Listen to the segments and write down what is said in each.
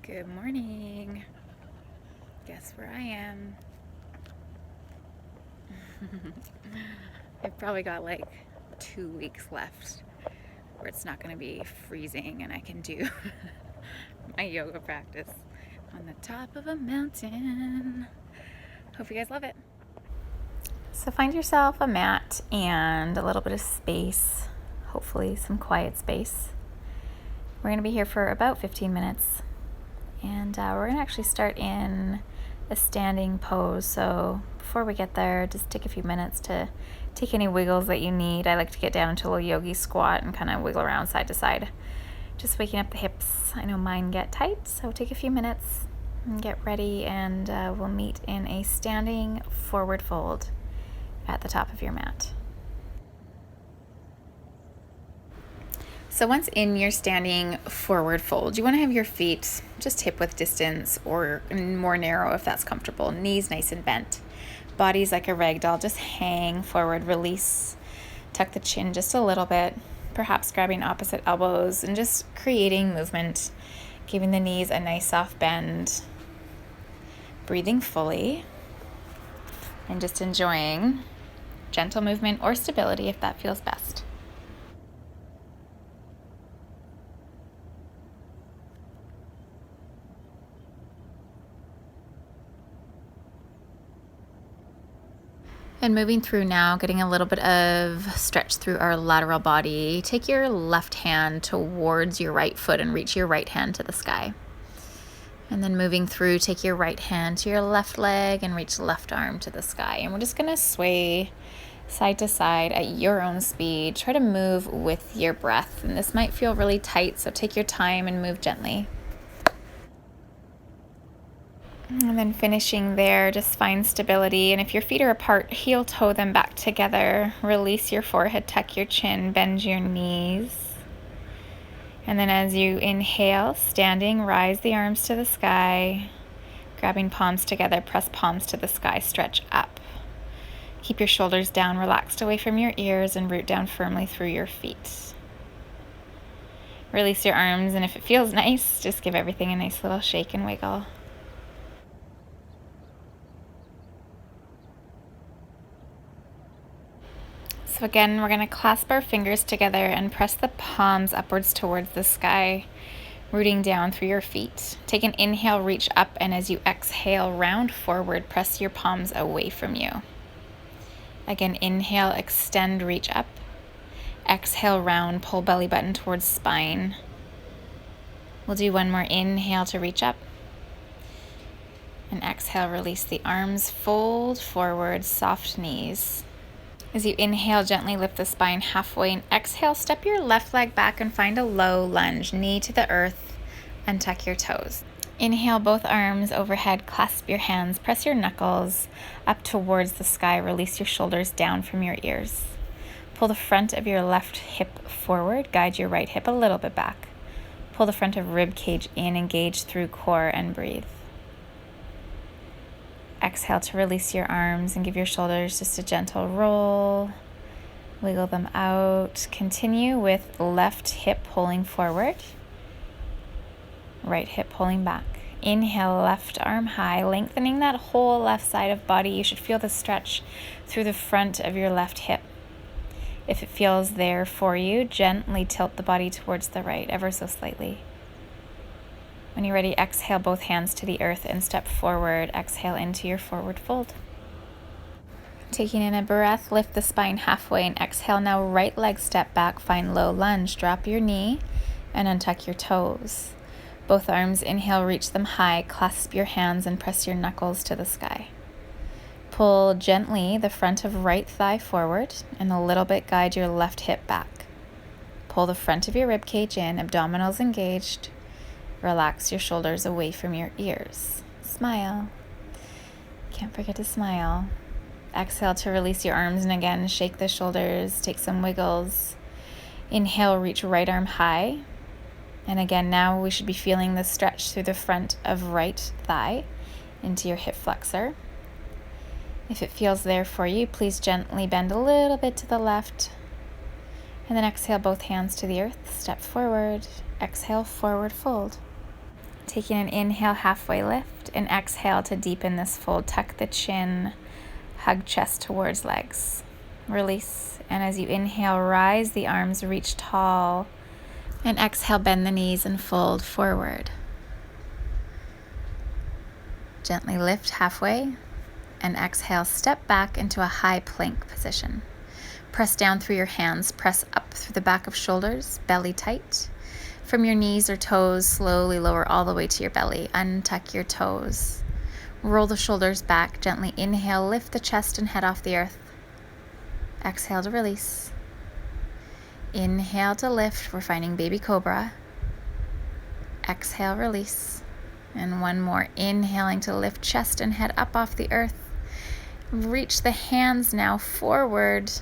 Good morning. Guess where I am? I've probably got like 2 weeks left where it's not going to be freezing and I can do my yoga practice on the top of a mountain. Hope you guys love it. So find yourself a mat and a little bit of space, hopefully some quiet space. We're going to be here for about 15 minutes. And we're going to actually start in a standing pose. So before we get there, just take a few minutes to take any wiggles that you need. I like to get down into a little yogi squat and kind of wiggle around side to side. Just waking up the hips. I know mine get tight, so take a few minutes and get ready, and we'll meet in a standing forward fold at the top of your mat. So once in your standing forward fold, you want to have your feet just hip width distance or more narrow if that's comfortable. Knees nice and bent. Body's like a rag doll, just hang forward, release. Tuck the chin just a little bit, perhaps grabbing opposite elbows and just creating movement, giving the knees a nice soft bend. Breathing fully and just enjoying gentle movement or stability if that feels best. And moving through now, getting a little bit of stretch through our lateral body. Take your left hand towards your right foot and reach your right hand to the sky. And then moving through, take your right hand to your left leg and reach left arm to the sky. And we're just going to sway side to side at your own speed. Try to move with your breath. And this might feel really tight, so take your time and move gently. And then finishing there, just find stability. And if your feet are apart, heel toe them back together. Release your forehead, tuck your chin, bend your knees. And then as you inhale, standing, rise the arms to the sky. Grabbing palms together, press palms to the sky, stretch up. Keep your shoulders down, relaxed away from your ears, and root down firmly through your feet. Release your arms, and if it feels nice, just give everything a nice little shake and wiggle. So again, we're going to clasp our fingers together and press the palms upwards towards the sky, rooting down through your feet. Take an inhale, reach up, and as you exhale, round forward, press your palms away from you. Again, inhale, extend, reach up. Exhale, round, pull belly button towards spine. We'll do one more inhale to reach up. And exhale, release the arms, fold forward, soft knees. As you inhale, gently lift the spine halfway, and exhale, step your left leg back and find a low lunge, knee to the earth, and tuck your toes. Inhale, both arms overhead, clasp your hands, press your knuckles up towards the sky, release your shoulders down from your ears. Pull the front of your left hip forward, guide your right hip a little bit back. Pull the front of rib cage in, engage through core, and breathe. Exhale to release your arms and give your shoulders just a gentle roll. Wiggle them out. Continue with left hip pulling forward, right hip pulling back. Inhale, left arm high, lengthening that whole left side of body. You should feel the stretch through the front of your left hip. If it feels there for you, gently tilt the body towards the right, ever so slightly. When you're ready, exhale both hands to the earth and step forward. Exhale into your forward fold. Taking in a breath, lift the spine halfway and exhale. Now right leg step back, find low lunge. Drop your knee and untuck your toes. Both arms, inhale, reach them high. Clasp your hands and press your knuckles to the sky. Pull gently the front of right thigh forward and a little bit guide your left hip back. Pull the front of your rib cage in, abdominals engaged. Relax your shoulders away from your ears. Smile. Can't forget to smile. Exhale to release your arms, and again, shake the shoulders, take some wiggles. Inhale, reach right arm high. And again, now we should be feeling the stretch through the front of right thigh into your hip flexor. If it feels there for you, please gently bend a little bit to the left. And then exhale both hands to the earth, step forward. Exhale, forward fold. Taking an inhale, halfway lift, and exhale to deepen this fold. Tuck the chin, hug chest towards legs. Release, and as you inhale, rise the arms, reach tall, and exhale, bend the knees and fold forward. Gently lift halfway, and exhale, step back into a high plank position. Press down through your hands, press up through the back of shoulders, belly tight. From your knees or toes, slowly lower all the way to your belly. Untuck your toes. Roll the shoulders back. Gently inhale, lift the chest and head off the earth. Exhale to release. Inhale to lift. We're finding baby cobra. Exhale, release. And one more. Inhaling to lift chest and head up off the earth. Reach the hands now forward.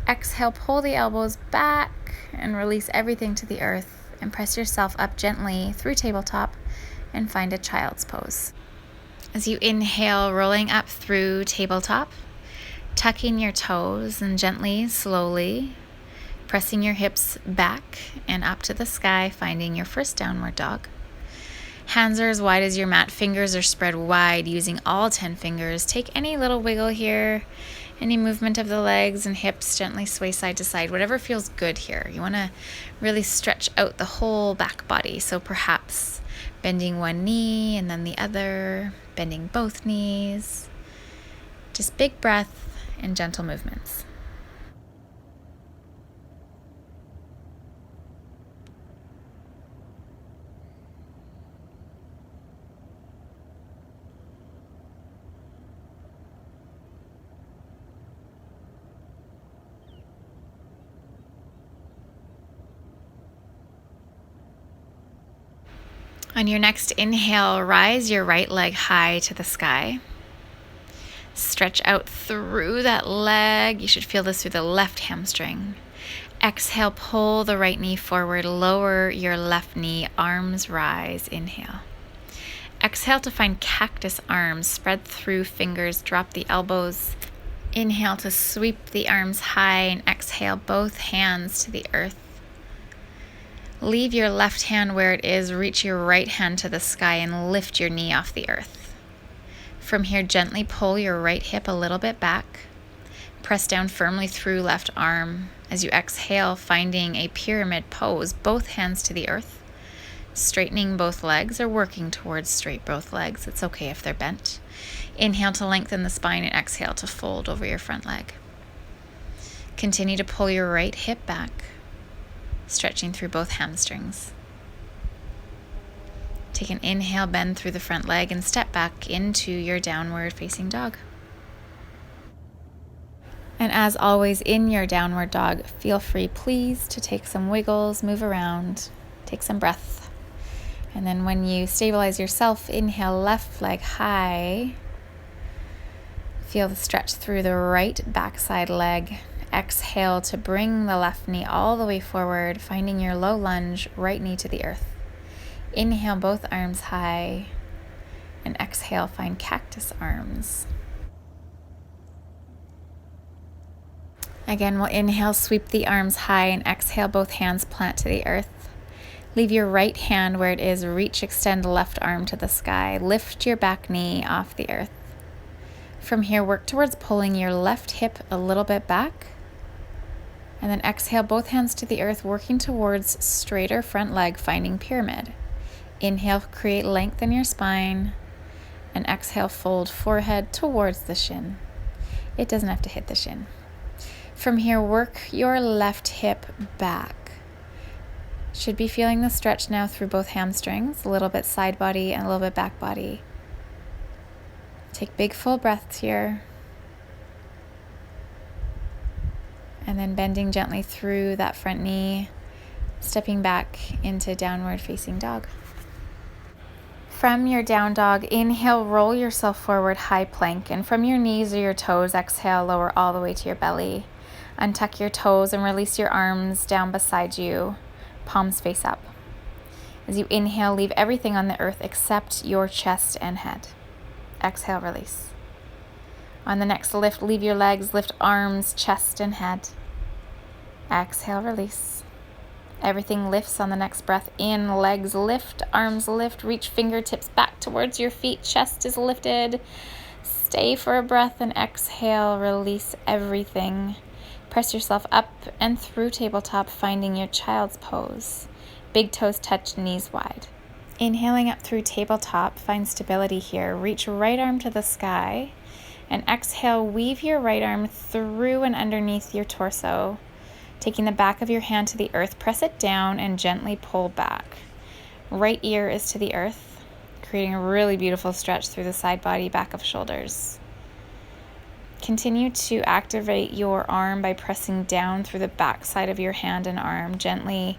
Exhale, pull the elbows back and release everything to the earth. And press yourself up gently through tabletop and find a child's pose. As you inhale, rolling up through tabletop, tucking your toes and gently, slowly, pressing your hips back and up to the sky, finding your first downward dog. Hands are as wide as your mat, fingers are spread wide using all 10 fingers. Take any little wiggle here. Any movement of the legs and hips, gently sway side to side, whatever feels good here. You want to really stretch out the whole back body. So perhaps bending one knee and then the other, bending both knees. Just big breath and gentle movements. On your next inhale, rise your right leg high to the sky. Stretch out through that leg. You should feel this through the left hamstring. Exhale, pull the right knee forward, lower your left knee, arms rise, inhale. Exhale to find cactus arms, spread through fingers, drop the elbows. Inhale to sweep the arms high and exhale both hands to the earth. Leave your left hand where it is, reach your right hand to the sky and lift your knee off the earth. From here, gently pull your right hip a little bit back. Press down firmly through left arm. As you exhale, finding a pyramid pose, both hands to the earth. Straightening both legs or working towards straight both legs. It's okay if they're bent. Inhale to lengthen the spine and exhale to fold over your front leg. Continue to pull your right hip back, stretching through both hamstrings. Take an inhale, bend through the front leg and step back into your downward facing dog. And as always, in your downward dog, feel free, please, to take some wiggles, move around, take some breath. And then when you stabilize yourself, inhale, left leg high. Feel the stretch through the right backside leg. Exhale to bring the left knee all the way forward, finding your low lunge, right knee to the earth. Inhale, both arms high, and exhale, find cactus arms. Again, we'll inhale, sweep the arms high, and exhale, both hands plant to the earth. Leave your right hand where it is, reach, extend left arm to the sky. Lift your back knee off the earth. From here, work towards pulling your left hip a little bit back. And then exhale, both hands to the earth, working towards straighter front leg, finding pyramid. Inhale, create length in your spine. And exhale, fold forehead towards the shin. It doesn't have to hit the shin. From here, work your left hip back. Should be feeling the stretch now through both hamstrings, a little bit side body and a little bit back body. Take big full breaths here. And then bending gently through that front knee, stepping back into downward facing dog. From your down dog, inhale, roll yourself forward, high plank. And from your knees or your toes, exhale, lower all the way to your belly. Untuck your toes and release your arms down beside you, palms face up. As you inhale, leave everything on the earth except your chest and head. Exhale, release. On the next lift, leave your legs, lift arms, chest, and head. Exhale, release. Everything lifts on the next breath in. Legs lift, arms lift, reach fingertips back towards your feet. Chest is lifted. Stay for a breath and exhale. Release everything. Press yourself up and through tabletop, finding your child's pose. Big toes touch, knees wide. Inhaling up through tabletop, find stability here. Reach right arm to the sky. And exhale, weave your right arm through and underneath your torso. Taking the back of your hand to the earth, press it down and gently pull back. Right ear is to the earth, creating a really beautiful stretch through the side body, back of shoulders. Continue to activate your arm by pressing down through the back side of your hand and arm, gently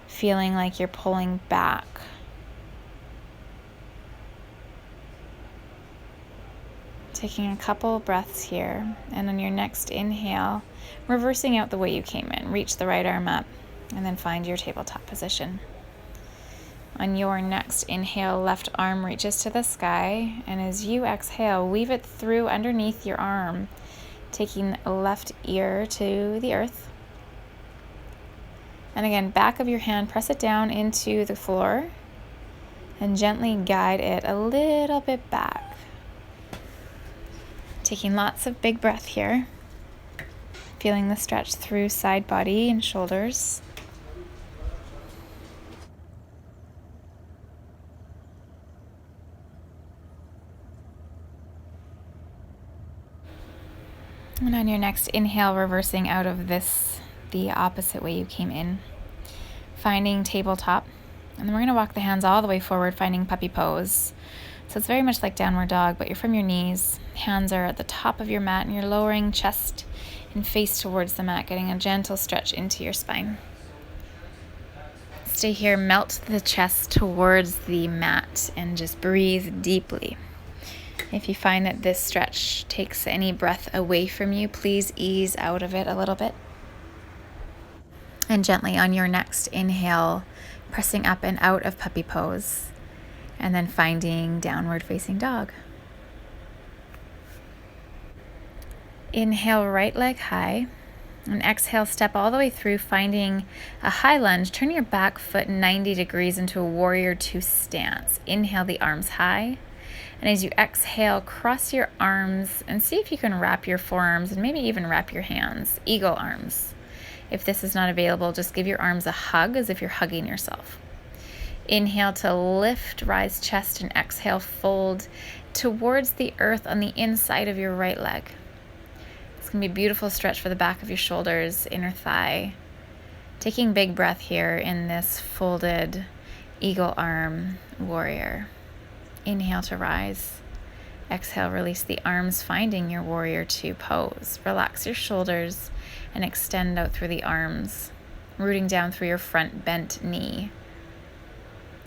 feeling like you're pulling back. Taking a couple breaths here, and on your next inhale, reversing out the way you came in. Reach the right arm up, and then find your tabletop position. On your next inhale, left arm reaches to the sky, and as you exhale, weave it through underneath your arm, taking left ear to the earth. And again, back of your hand, press it down into the floor, and gently guide it a little bit back. Taking lots of big breath here, feeling the stretch through side body and shoulders. And on your next inhale, reversing out of this the opposite way you came in, finding tabletop. And then we're going to walk the hands all the way forward, finding puppy pose. So it's very much like downward dog, but you're from your knees. Hands are at the top of your mat, and you're lowering chest and face towards the mat, getting a gentle stretch into your spine. Stay here, melt the chest towards the mat, and just breathe deeply. If you find that this stretch takes any breath away from you, please ease out of it a little bit. And gently on your next inhale, pressing up and out of puppy pose, and then finding downward facing dog. Inhale, right leg high, and exhale, step all the way through, finding a high lunge. Turn your back foot 90 degrees into a warrior two stance. Inhale the arms high, and as you exhale, cross your arms and see if you can wrap your forearms and maybe even wrap your hands, eagle arms. If this is not available, just give your arms a hug as if you're hugging yourself. Inhale to lift, rise chest, and exhale, fold towards the earth on the inside of your right leg. It's going to be a beautiful stretch for the back of your shoulders, inner thigh. Taking big breath here in this folded eagle arm warrior. Inhale to rise. Exhale, release the arms, finding your warrior two pose. Relax your shoulders and extend out through the arms, rooting down through your front bent knee.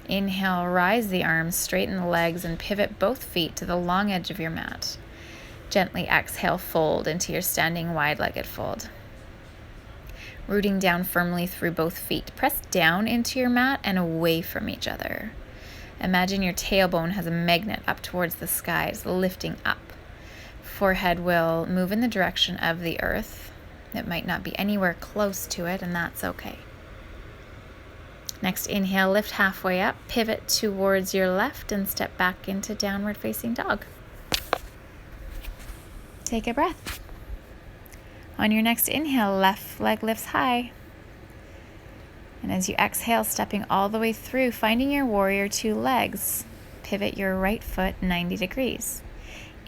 Inhale, rise the arms, straighten the legs, and pivot both feet to the long edge of your mat. Gently exhale, fold into your standing wide-legged fold. Rooting down firmly through both feet. Press down into your mat and away from each other. Imagine your tailbone has a magnet up towards the skies, lifting up. Forehead will move in the direction of the earth. It might not be anywhere close to it, and that's okay. Next inhale, lift halfway up, pivot towards your left, and step back into downward facing dog. Take a breath. On your next inhale, left leg lifts high. And as you exhale, stepping all the way through, finding your warrior two legs, pivot your right foot 90 degrees.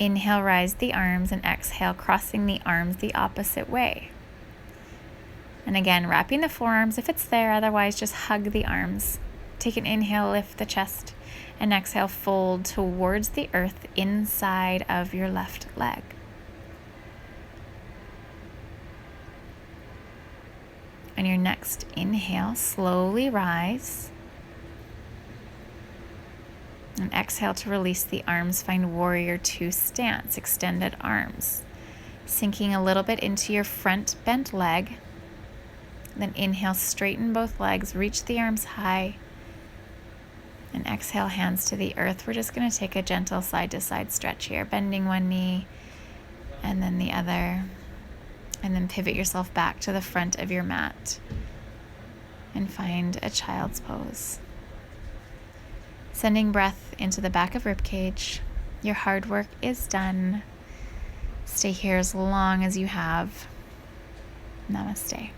Inhale, rise the arms, and exhale, crossing the arms the opposite way. And again, wrapping the forearms if it's there, otherwise just hug the arms. Take an inhale, lift the chest, and exhale, fold towards the earth inside of your left leg. On your next inhale, slowly rise. And exhale to release the arms, find warrior two stance, extended arms. Sinking a little bit into your front bent leg. Then inhale, straighten both legs, reach the arms high. And exhale, hands to the earth. We're just going to take a gentle side-to-side stretch here, bending one knee and then the other. And then pivot yourself back to the front of your mat. and find a child's pose. Sending breath into the back of ribcage. Your hard work is done. Stay here as long as you have. Namaste.